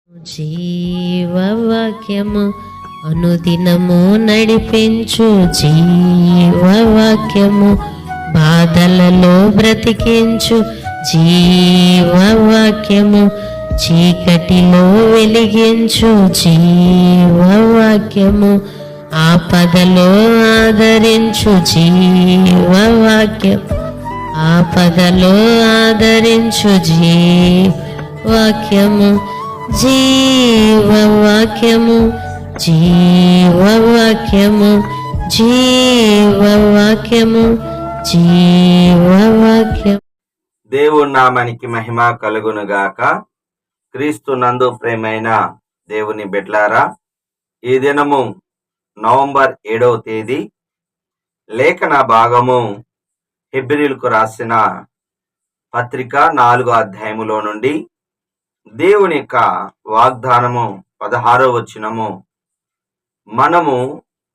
జీవవాక్యము అనుదినము నడిపించు జీవవాక్యము, బాధలలో బ్రతికించు జీవవాక్యము, చీకటిలో వెలిగించు జీవవాక్యము, ఆపదలో ఆదరించు జీవవాక్యం, ఆపదలో ఆదరించు జీవవాక్యము, జీవవాక్యము, జీవవాక్యము, జీవవాక్యము, జీవవాక్యము. దేవుని నామానికి మహిమ కలుగునుగాక. క్రీస్తు నందు ప్రేమైన దేవుని బిడ్డలారా, ఈ దినము నవంబర్ 7వ తేదీ లేఖన భాగము హెబ్రీయులకు రాసిన పత్రిక 4వ అధ్యాయములో నుండి దేవుని యొక్క వాగ్దానము 16వ వచనము, మనము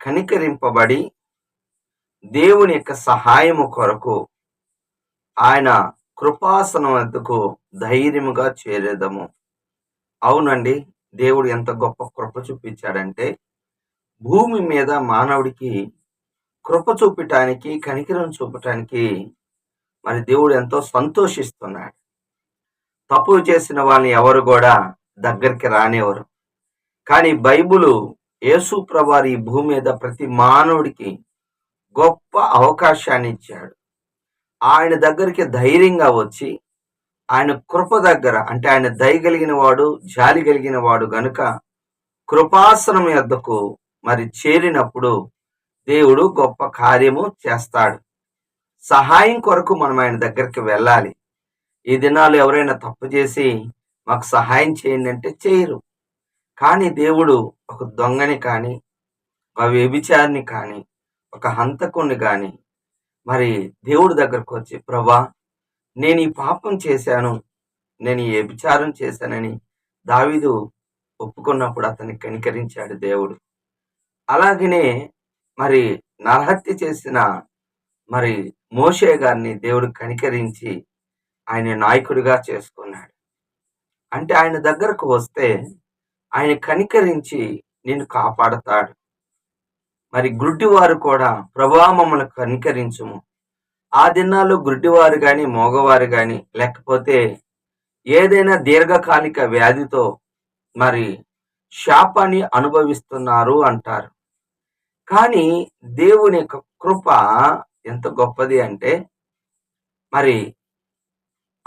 కనికరింపబడి దేవుని యొక్క సహాయము కొరకు ఆయన కృపాసనం వద్దకు ధైర్యముగా చేరేదము. అవునండి, దేవుడు ఎంత గొప్ప కృప చూపించాడంటే, భూమి మీద మానవుడికి కృప చూపటానికి, కనికరం చూపటానికి మరి దేవుడు ఎంతో సంతోషిస్తున్నాడు. తప్పు చేసిన వాళ్ళని ఎవరు కూడా దగ్గరికి రానివ్వరు. కానీ బైబులు యేసు ప్రభువారు ఈ భూమి మీద ప్రతి మానవుడికి గొప్ప అవకాశాన్ని ఇచ్చాడు. ఆయన దగ్గరికి ధైర్యంగా వచ్చి ఆయన కృప దగ్గర, అంటే ఆయన దయ కలిగిన వాడు, జాలి కలిగిన వాడు గనుక కృపాసనం యొద్దకు మరి చేరినప్పుడు దేవుడు గొప్ప కార్యము చేస్తాడు. సహాయం కొరకు మనం ఆయన దగ్గరికి వెళ్ళాలి. ఈ దినాలు ఎవరైనా తప్పు చేసి మాకు సహాయం చేయండి అంటే చేయరు. కానీ దేవుడు ఒక దొంగని కానీ, ఒక వ్యభిచారిని కానీ, ఒక హంతకుణ్ణి కానీ మరి దేవుడి దగ్గరకు వచ్చి, ప్రభా నేను ఈ పాపం చేశాను, నేను ఈ వ్యభిచారం చేశానని దావీదు ఒప్పుకున్నప్పుడు అతన్ని కనికరించాడు దేవుడు. అలాగనే మరి నరహత్య చేసిన మరి మోషే గారిని దేవుడు కనికరించి ఆయన నాయకుడిగా చేసుకున్నాడు. అంటే ఆయన దగ్గరకు వస్తే ఆయన కనికరించి నిన్ను కాపాడతాడు. మరి గుడ్డివారు కూడా, ప్రభువా మమ్మల్ని కనికరించుము. ఆ దినాల్లో గుడ్డివారు కానీ, మోగవారు కానీ, లేకపోతే ఏదైనా దీర్ఘకాలిక వ్యాధితో మరి శాపాన్ని అనుభవిస్తున్నారు అంటారు. కానీ దేవుని యొక్క కృప ఎంత గొప్పది అంటే, మరి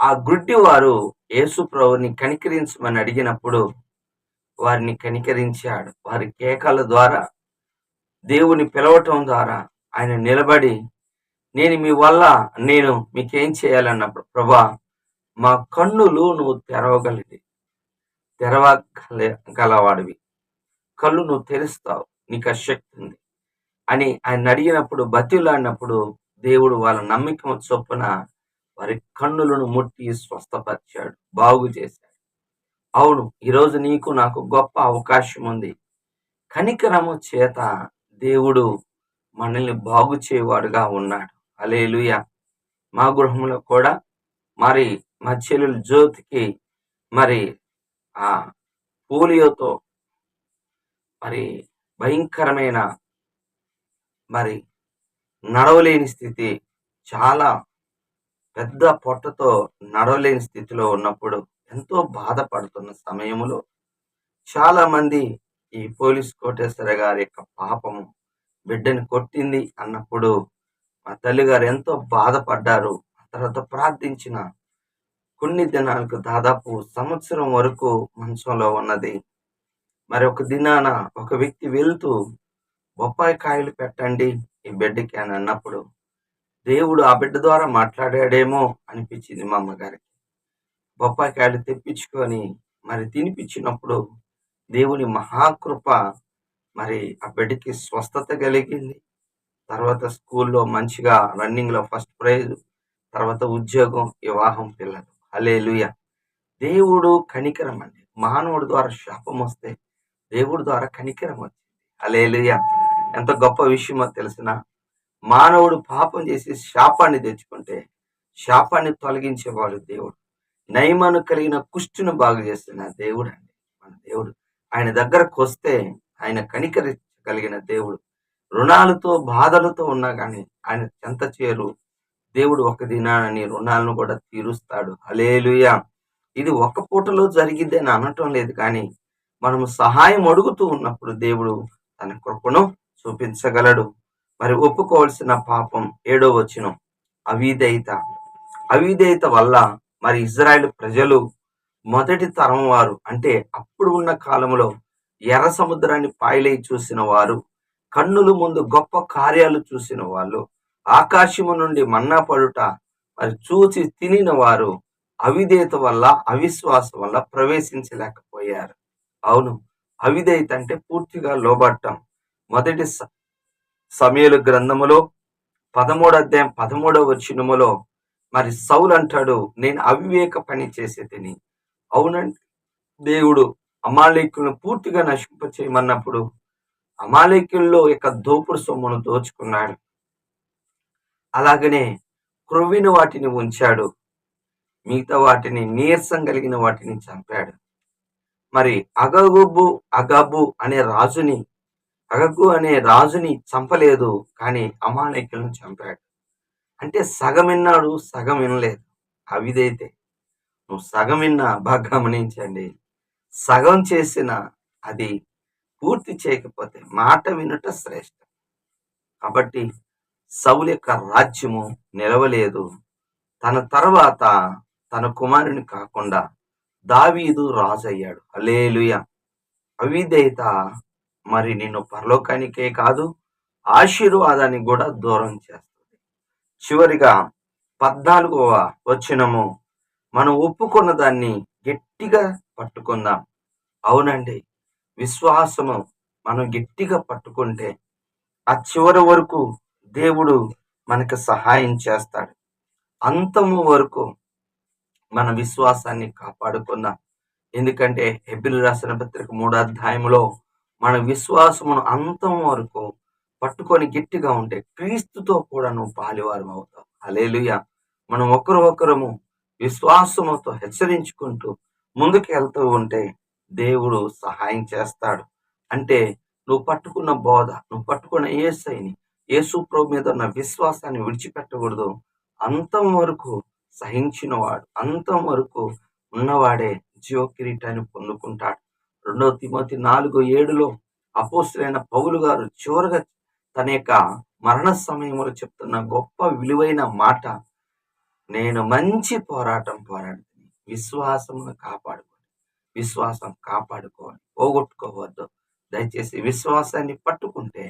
ఆ గుడ్డివారు యేసు ప్రభువుని కనికరించమని అడిగినప్పుడు వారిని కనికరించాడు. వారి కేకల ద్వారా, దేవుని పిలవటం ద్వారా ఆయన నిలబడి, నేను మీ వల్ల నేను మీకేం చేయాలన్నప్పుడు, ప్రభా మా కన్నులు నువ్వు తెరవగలవాడివి, కళ్ళు నువ్వు తెరుస్తావు, నీకు ఆ శక్తి ఉంది అని ఆయన అడిగినప్పుడు, బతిలాడినప్పుడు దేవుడు వాళ్ళ నమ్మకం చొప్పున వారి కన్నులను ముట్టి స్వస్థపరిచాడు, బాగు చేశాడు. అవును, ఈరోజు నీకు నాకు గొప్ప అవకాశం ఉంది. కనికరము చేత దేవుడు మనల్ని బాగు చేయవాడుగా ఉన్నాడు. హల్లెలూయా. మా గృహంలో కూడా మరి మా చెల్లెలు జ్యోతికి మరి ఆ పోలియోతో మరి భయంకరమైన మరి నడవలేని స్థితి, చాలా పెద్ద పొట్టతో నడవలేని స్థితిలో ఉన్నప్పుడు, ఎంతో బాధపడుతున్న సమయంలో చాలా మంది ఈ పోలీస్ కోటేశ్వర గారి యొక్క పాపము బిడ్డని కొట్టింది అన్నప్పుడు మా తల్లిగారు ఎంతో బాధపడ్డారు. తర్వాత ప్రార్థించిన కొన్ని దినాలకు, దాదాపు సంవత్సరం వరకు మంచంలో ఉన్నది. మరి ఒక దినాన ఒక వ్యక్తి వెళ్తూ, బొప్పాయి కాయలు పెట్టండి ఈ బిడ్డకి అని అన్నప్పుడు, దేవుడు ఆ బిడ్డ ద్వారా మాట్లాడాడేమో అనిపించింది మా అమ్మగారికి. బొప్పాయి కాయలు తెప్పించుకొని మరి తినిపించినప్పుడు దేవుని మహాకృప, మరి ఆ బిడ్డకి స్వస్థత కలిగింది. తర్వాత స్కూల్లో మంచిగా రన్నింగ్లో ఫస్ట్ ప్రైజ్, తర్వాత ఉద్యోగం, వివాహం, పిల్లలు. హల్లెలూయా. దేవుడు కనికరం అండి. మానవుడి ద్వారా శాపం వస్తే దేవుడి ద్వారా కనికరం వచ్చింది. హల్లెలూయా. ఎంత గొప్ప విషయమో తెలిసిన, మానవుడు పాపం చేసి శాపాన్ని తెచ్చుకుంటే శాపాన్ని తొలగించేవాడు దేవుడు. నయమాను కలిగిన కుష్టును బాగు చేస్తున్న దేవుడు అండి మన ఆయన దగ్గరకు వస్తే ఆయన కనికరించగలిగిన దేవుడు. రుణాలతో బాధలతో ఉన్నా కానీ ఆయన చెంత చేరు దేవుడు ఒక దినాన నీ రుణాలను కూడా తీరుస్తాడు. హల్లెలూయా. ఇది ఒక్క పూటలో జరిగిద్ది అని అనటం లేదు, కానీ మనము సహాయం అడుగుతూ ఉన్నప్పుడు దేవుడు తన కృపను చూపించగలడు. మరి ఒప్పుకోవాల్సిన పాపం 7వ వచనం అవిధేయత. అవిధేయత వల్ల మరి ఇజ్రాయేల్ ప్రజలు మొదటి తరం వారు, అంటే అప్పుడు ఉన్న కాలంలో ఎర్ర సముద్రాన్ని పాయలై చూసిన వారు, కన్నుల ముందు గొప్ప కార్యాలు చూసిన వాళ్ళు, ఆకాశము నుండి మన్నా పడుట మరి చూసి తినిన వారు అవిధేయత వల్ల, అవిశ్వాసం వల్ల ప్రవేశించలేకపోయారు. అవును, అవిధేయత అంటే పూర్తిగా లోబడటం. మొదటి సమూయేలు గ్రంథములో 13వ అధ్యాయం 13వ వచనములో మరి సౌలు అంటాడు, నేను అవివేక పని చేసే తిని. అవునండి, దేవుడు అమాలేకులను పూర్తిగా నశింప చేయమన్నప్పుడు అమాలేకుల్లో యొక్క దోపుడు సొమ్మును దోచుకున్నాడు. అలాగనే క్రొవ్విన వాటిని ఉంచాడు, మిగతా వాటిని, నీరసం కలిగిన వాటిని చంపాడు. మరి అగబు అనే రాజుని, అగగు అనే రాజుని చంపలేదు, కానీ అమాలేకులను చంపాడు. అంటే సగం విన్నాడు, సగం వినలేదు. అవిదైతే నువ్వు సగం విన్నా బాగా గమనించండి, సగం చేసిన అది పూర్తి చేయకపోతే మాట వినుట శ్రేష్టం. కాబట్టి సౌలు యొక్క రాజ్యము నిలవలేదు. తన తర్వాత తన కుమారుని కాకుండా దావీదు రాజు అయ్యాడు. హల్లెలూయా. అవిధేయత మరి నిన్ను పరలోకానికే కాదు, ఆశీర్వాదానికి కూడా దూరం చేస్తుంది. చివరిగా 14వ వచనము, మనం ఒప్పుకున్న దాన్ని గట్టిగా పట్టుకుందాం. అవునండి, విశ్వాసము మనం గట్టిగా పట్టుకుంటే ఆ చివరి వరకు దేవుడు మనకు సహాయం చేస్తాడు. అంతము వరకు మన విశ్వాసాన్ని కాపాడుకుందాం. ఎందుకంటే హెబ్రీయులకు రాసిన పత్రిక 3వ అధ్యాయంలో మన విశ్వాసమును అంతం వరకు పట్టుకొని గట్టిగా ఉంటే క్రీస్తుతో కూడా నువ్వు పాలివారం అవుతావు. హల్లెలూయా. మనం ఒకరము విశ్వాసముతో హెచ్చరించుకుంటూ ముందుకు వెళ్తూ ఉంటే దేవుడు సహాయం చేస్తాడు. అంటే నువ్వు పట్టుకున్న బోధ, నువ్వు పట్టుకున్న యేసయ్యని, యేసు ప్రభు మీద ఉన్న విశ్వాసాన్ని విడిచిపెట్టకూడదు. అంతం వరకు సహించినవాడు, అంతం వరకు ఉన్నవాడే జీవ కిరీటాన్ని పొందుకుంటాడు. 2 తిమోతి 4:7 అపోస్తలుడైన పౌలు గారు చివరగా తన యొక్క మరణ సమయంలో చెప్తున్న గొప్ప విలువైన మాట, నేను మంచి పోరాటం పోరాడుతుంది, విశ్వాసమును కాపాడుకోండి. విశ్వాసం కాపాడుకోవాలి, పోగొట్టుకోవద్దు. దయచేసి విశ్వాసాన్ని పట్టుకుంటే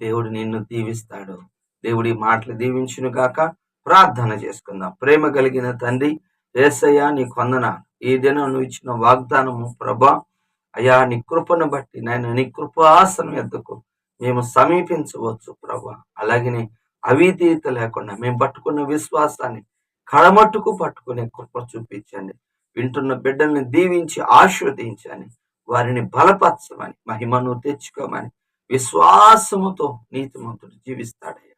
దేవుడు నిన్ను దీవిస్తాడు. దేవుడి మాటలు దీవించును గాక. ప్రార్థన చేసుకుందాం. ప్రేమ కలిగిన తండ్రి యేసయ్యా, నీకు వందనాలు. ఈ దినం నువ్వు ఇచ్చిన వాగ్దానము ప్రభా, అయ్యా నీ కృపను బట్టి నేను నీ కృపాసనం ఎద్దుకు మేము సమీపించవచ్చు ప్రభా. అలాగనే అవిధేయత లేకుండా మేము పట్టుకున్న విశ్వాసాన్ని కడమట్టుకు పట్టుకునే కృప చూపించండి. వింటున్న బిడ్డల్ని దీవించి ఆశీర్వదించని, వారిని బలపరచమని, మహిమను తెచ్చుకోమని, విశ్వాసముతో నీతిమంతుడు జీవిస్తాడయ్యా.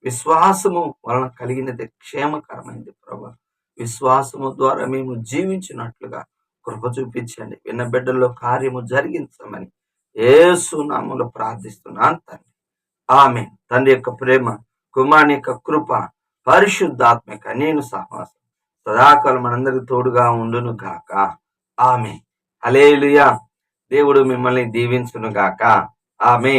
విశ్వాసము వలన కలిగినది క్షేమకరమైనది ప్రభా. విశ్వాసము ద్వారా మేము జీవించినట్లుగా కృప చూపించండి. విన్న బిడ్డల్లో కార్యము జరిగించమని యేసు నామములో ప్రార్థిస్తున్నాను తండ్రి. ఆమేన్. తండ్రి యొక్క ప్రేమ, కుమారుని యొక్క కృప, పరిశుద్ధాత్మక నేను సహవాసం సదాకాలం మనందరికి తోడుగా ఉండును గాక. ఆమేన్. హల్లెలూయా. దేవుడు మిమ్మల్ని దీవించును గాక. ఆమేన్.